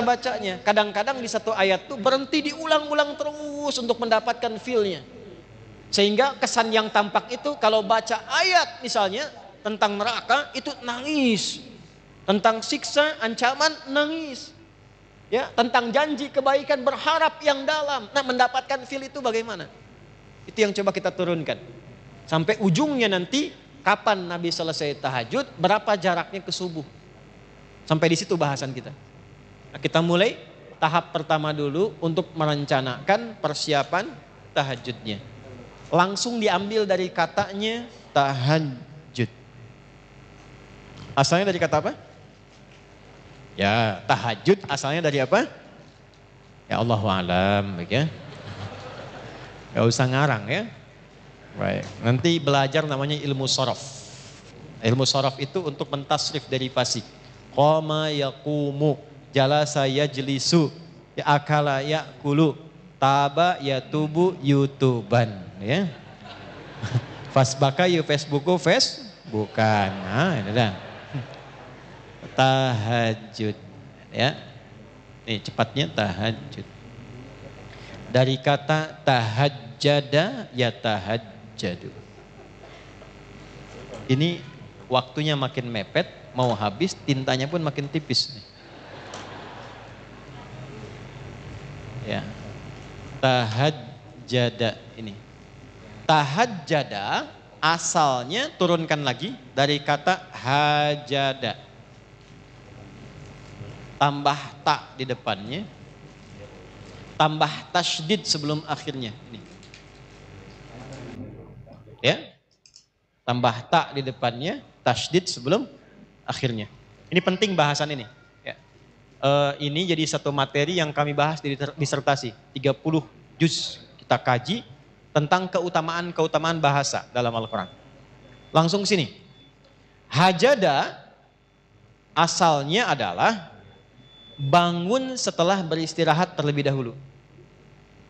bacanya. Kadang-kadang di satu ayat tuh berhenti diulang-ulang terus untuk mendapatkan feel-nya. Sehingga kesan yang tampak itu kalau baca ayat misalnya tentang neraka itu nangis. Tentang siksa, ancaman, nangis. Ya, tentang janji kebaikan, berharap yang dalam. Nah, mendapatkan feel itu bagaimana? Itu yang coba kita turunkan. Sampai ujungnya nanti kapan Nabi selesai tahajud, berapa jaraknya ke subuh. Sampai di situ bahasan kita. Nah, kita mulai tahap pertama dulu untuk merencanakan persiapan tahajudnya. Langsung diambil dari katanya tahajud. Asalnya dari kata apa? Ya, tahajud asalnya dari apa? Ya Allahu a'lam, ya. Gak usah ngarang ya. Baik. Nanti belajar namanya ilmu sorof. Ilmu sorof itu untuk mentasrif dari fasik. Qama yaqumu, jalasa yajlisu, ya akala yakulu, taba yatubu yutuban, ya. Fasbaka yu Facebooku bukan. Nah, ini dah. Tahajud, ya. Ini cepatnya tahajud. Dari kata tahajjada ya tahajjadu. Ini waktunya makin mepet, mau habis, tintanya pun makin tipis nih. Ya. Tahajjada ini. Tahajjada asalnya turunkan lagi dari kata hajada. Tambah ta di depannya. Tambah tasydid sebelum akhirnya. Ini. Ya. Tambah ta di depannya, tasydid sebelum akhirnya. Ini penting bahasan ini. Ya. Ini jadi satu materi yang kami bahas di disertasi. 30 juz kita kaji tentang keutamaan bahasa dalam Al-Quran. Langsung sini. Hajada asalnya adalah bangun setelah beristirahat terlebih dahulu.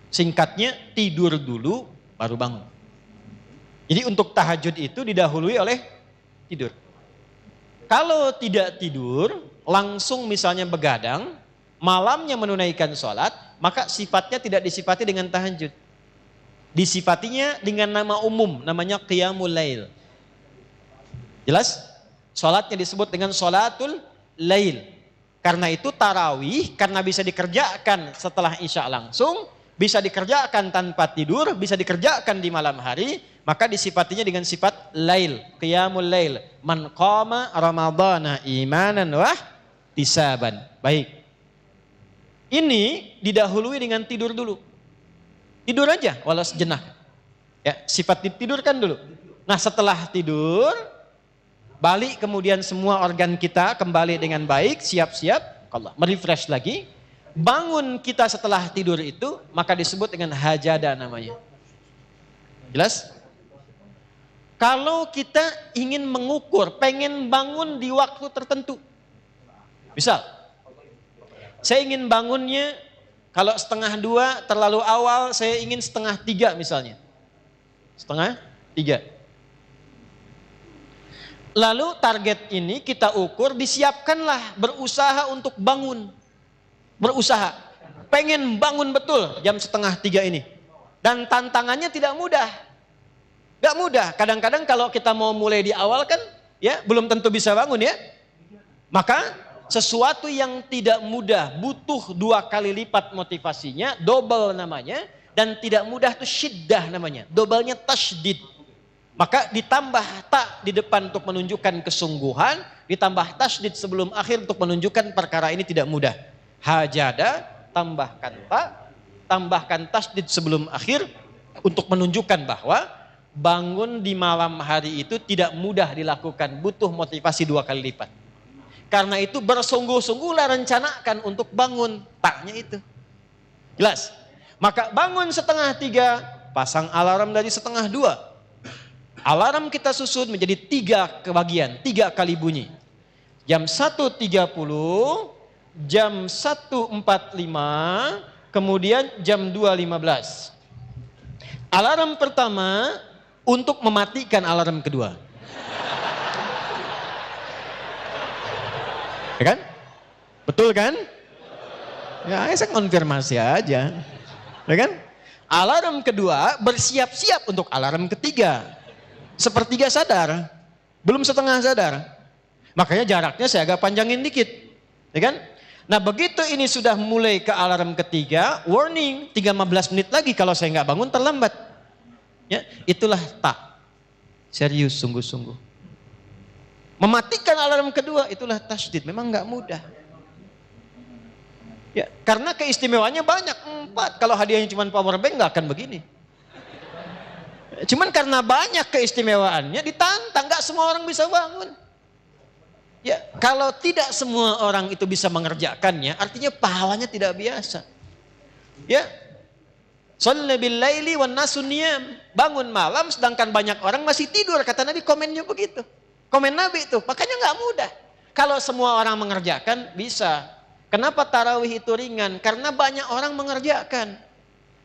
Singkatnya tidur dulu baru bangun. Jadi untuk tahajud itu didahului oleh tidur. Kalau tidak tidur, langsung misalnya begadang, malamnya menunaikan sholat, maka sifatnya tidak disifati dengan tahajud. Disifatinya dengan nama umum, namanya qiyamul lail. Jelas? Sholatnya disebut dengan sholatul lail. Karena itu tarawih, karena bisa dikerjakan setelah isya langsung, bisa dikerjakan tanpa tidur, bisa dikerjakan di malam hari, maka disifatinya dengan sifat lail, qiyamul lail. Man qama ramadhana imanan wa ihtisaban. Baik. Ini didahului dengan tidur dulu. Tidur aja walau sejenak. Ya, sifat ditidurkan dulu. Nah, setelah tidur, balik kemudian semua organ kita kembali dengan baik, siap-siap, Allah merefresh lagi. Bangun kita setelah tidur itu, maka disebut dengan hajada namanya. Jelas? Kalau kita ingin mengukur, pengen bangun di waktu tertentu. Misal, saya ingin bangunnya kalau 1:30 terlalu awal, saya ingin 2:30 misalnya. 2:30. Lalu target ini kita ukur, disiapkanlah, berusaha untuk bangun. Berusaha. Pengen bangun betul jam 2:30 ini. Dan tantangannya tidak mudah. Gak mudah. Kadang-kadang kalau kita mau mulai di awal kan, ya belum tentu bisa bangun ya. Maka sesuatu yang tidak mudah, butuh 2 kali lipat motivasinya, double namanya. Dan tidak mudah itu syiddah namanya. Doublenya tasydid. Maka ditambah ta di depan untuk menunjukkan kesungguhan, ditambah tasydid sebelum akhir untuk menunjukkan perkara ini tidak mudah. Hajada, tambahkan ta, tambahkan tasydid sebelum akhir untuk menunjukkan bahwa bangun di malam hari itu tidak mudah dilakukan, butuh motivasi 2 kali lipat. Karena itu bersungguh-sungguhlah rencanakan untuk bangun, taknya itu. Jelas? Maka bangun 2:30, pasang alarm dari 1:30. Alarm kita susun menjadi 3 kebagian, 3 kali bunyi. Jam 1:30, jam 1:45, kemudian jam 2:15. Alarm pertama untuk mematikan alarm kedua. Ya kan? Betul kan? Ya, saya konfirmasi aja. Ya kan? Alarm kedua, bersiap-siap untuk alarm ketiga. Sepertiga sadar, belum setengah sadar. Makanya jaraknya saya agak panjangin dikit. Ya kan? Nah begitu ini sudah mulai ke alarm ketiga, warning, 15 menit lagi kalau saya nggak bangun terlambat. Ya, itulah tak. Serius, sungguh-sungguh. Mematikan alarm kedua, itulah tasydid. Memang nggak mudah. Ya, karena keistimewaannya banyak. 4, kalau hadiahnya cuma power bank nggak akan begini. Cuman karena banyak keistimewaannya ditantang, nggak semua orang bisa bangun. Ya, kalau tidak semua orang itu bisa mengerjakannya, artinya pahalanya tidak biasa. Ya. Shalli bil laili wan nasu niyam. Bangun malam sedangkan banyak orang masih tidur, kata Nabi, komennya begitu. Komen Nabi itu, makanya nggak mudah. Kalau semua orang mengerjakan bisa. Kenapa tarawih itu ringan? Karena banyak orang mengerjakan.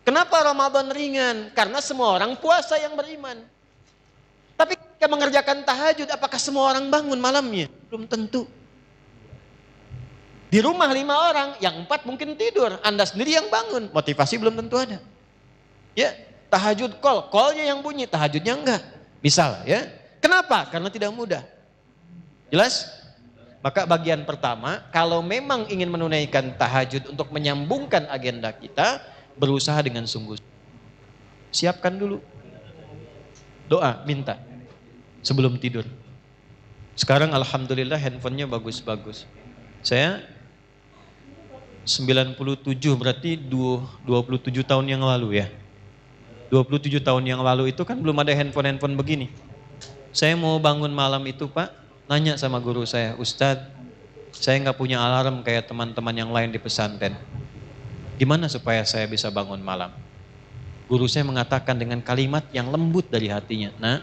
Kenapa Ramadan ringan? Karena semua orang puasa yang beriman. Tapi ketika mengerjakan tahajud, apakah semua orang bangun malamnya? Belum tentu. Di rumah 5 orang, yang 4 mungkin tidur. Anda sendiri yang bangun, motivasi belum tentu ada. Ya, tahajud call-nya yang bunyi, tahajudnya enggak. Bisa lah ya. Kenapa? Karena tidak mudah. Jelas? Maka bagian pertama, kalau memang ingin menunaikan tahajud untuk menyambungkan agenda kita, berusaha dengan sungguh. Siapkan dulu. Doa, minta. Sebelum tidur. Sekarang alhamdulillah handphonenya bagus-bagus. Saya 97 berarti 27 tahun yang lalu ya. 27 tahun yang lalu itu kan belum ada handphone-handphone begini. Saya mau bangun malam itu Pak, nanya sama guru saya, Ustadz, saya nggak punya alarm kayak teman-teman yang lain di pesantren. Gimana supaya saya bisa bangun malam? Guru saya mengatakan dengan kalimat yang lembut dari hatinya, nah,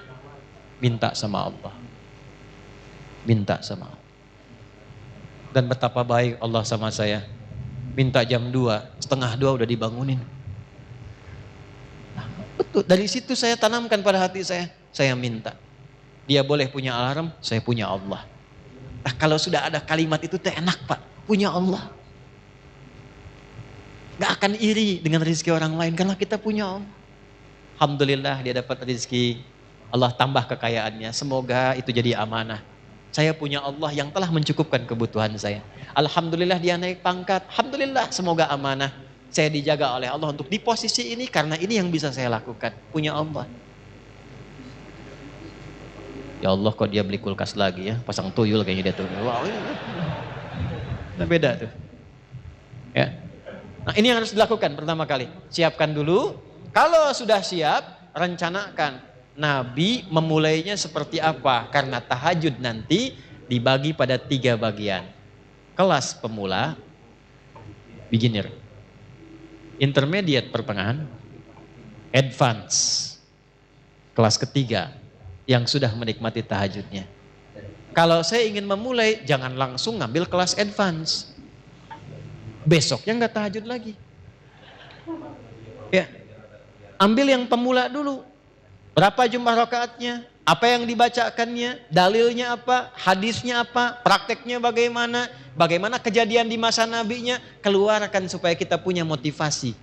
minta sama Allah. Minta sama Allah. Dan betapa baik Allah sama saya. Minta jam 2, setengah 2 udah dibangunin. Nah, betul, dari situ saya tanamkan pada hati saya minta. Dia boleh punya alarm, saya punya Allah. Nah, kalau sudah ada kalimat itu enak Pak, punya Allah. Gak akan iri dengan rezeki orang lain karena kita punya Allah. Alhamdulillah dia dapat rezeki, Allah tambah kekayaannya. Semoga itu jadi amanah. Saya punya Allah yang telah mencukupkan kebutuhan saya. Alhamdulillah dia naik pangkat. Alhamdulillah semoga amanah. Saya dijaga oleh Allah untuk di posisi ini karena ini yang bisa saya lakukan. Punya Allah. Ya Allah kok dia beli kulkas lagi ya. Pasang tuyul kayaknya dia tuh. Wow. Nah, beda tuh. Ya. Nah ini yang harus dilakukan pertama kali. Siapkan dulu. Kalau sudah siap, rencanakan. Nabi memulainya seperti apa? Karena tahajud nanti dibagi pada 3 bagian. Kelas pemula, beginner. Intermediate pertengahan, advance. Kelas ketiga, yang sudah menikmati tahajudnya. Kalau saya ingin memulai, jangan langsung ngambil kelas advance. Besoknya nggak tahajud lagi. Ya, ambil yang pemula dulu. Berapa jumlah rakaatnya? Apa yang dibacakannya? Dalilnya apa? Hadisnya apa? Prakteknya bagaimana? Bagaimana kejadian di masa nabinya? Keluarkan supaya kita punya motivasi.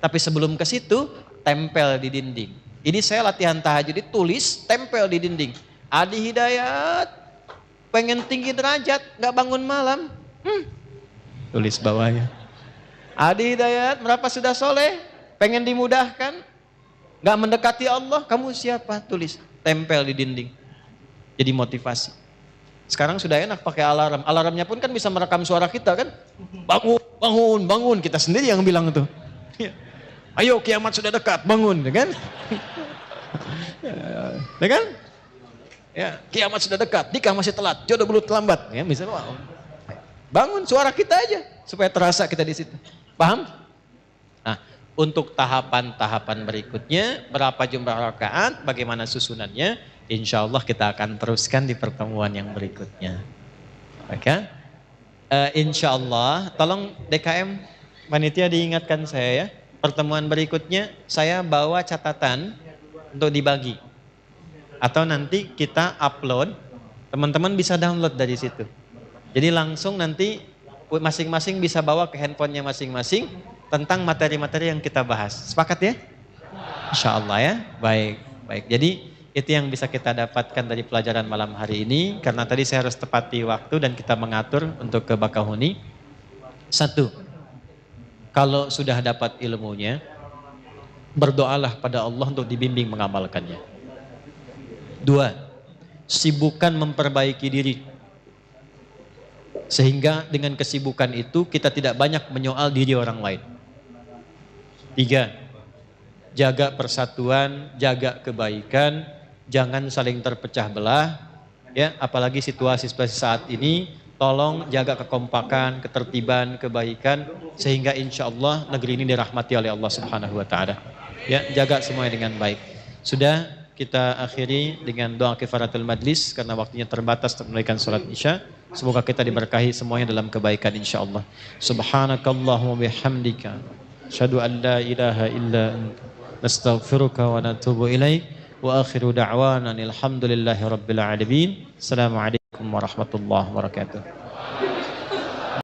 Tapi sebelum ke situ, tempel di dinding. Ini saya latihan tahajud ditulis, tempel di dinding. Adi Hidayat, pengen tinggi derajat, nggak bangun malam. Tulis bawahnya. Adi Hidayat, berapa sudah soleh? Pengen dimudahkan? Gak mendekati Allah, kamu siapa? Tulis, tempel di dinding. Jadi motivasi. Sekarang sudah enak pakai alarm. Alarmnya pun kan bisa merekam suara kita kan. Bangun, bangun, bangun. Kita sendiri yang bilang itu. Ayo kiamat sudah dekat, bangun. Ya kan? Ya kan? Ya, kiamat sudah dekat, nikah masih telat, jodoh belum terlambat. Ya, misalnya, wow. Bangun suara kita aja supaya terasa kita di situ. Paham? Nah, untuk tahapan-tahapan berikutnya, berapa jumlah rakaat, bagaimana susunannya, insya Allah kita akan teruskan di pertemuan yang berikutnya. Oke? Insya Allah, tolong DKM panitia diingatkan saya ya. Pertemuan berikutnya saya bawa catatan untuk dibagi. Atau nanti kita upload, teman-teman bisa download dari situ. Jadi langsung nanti masing-masing bisa bawa ke handphonenya masing-masing tentang materi-materi yang kita bahas. Sepakat ya? Insya Allah ya. Baik, baik. Jadi itu yang bisa kita dapatkan dari pelajaran malam hari ini. Karena tadi saya harus tepati waktu dan kita mengatur untuk ke Bakahuni. 1. Kalau sudah dapat ilmunya, berdoalah pada Allah untuk dibimbing mengamalkannya. 2. Sibukkan memperbaiki diri. Sehingga dengan kesibukan itu kita tidak banyak menyoal diri orang lain. 3. Jaga persatuan, jaga kebaikan, jangan saling terpecah belah, ya, apalagi situasi seperti saat ini, tolong jaga kekompakan, ketertiban, kebaikan, sehingga insya Allah negeri ini dirahmati oleh Allah Subhanahu wa Ta'ala. Ya, jaga semuanya dengan baik. Sudah kita akhiri dengan doa kifaratul majlis karena waktunya terbatas untuk menunaikan salat Isya. Semoga kita diberkahi semuanya dalam kebaikan insya Allah. Subhanakallahumma bihamdika, asyhadu an la ilaha illa anta, nastaghfiruka wa natubu ilaik. Wa akhiru da'wana alhamdulillahi rabbil alamin. Assalamualaikum warahmatullahi wabarakatuh.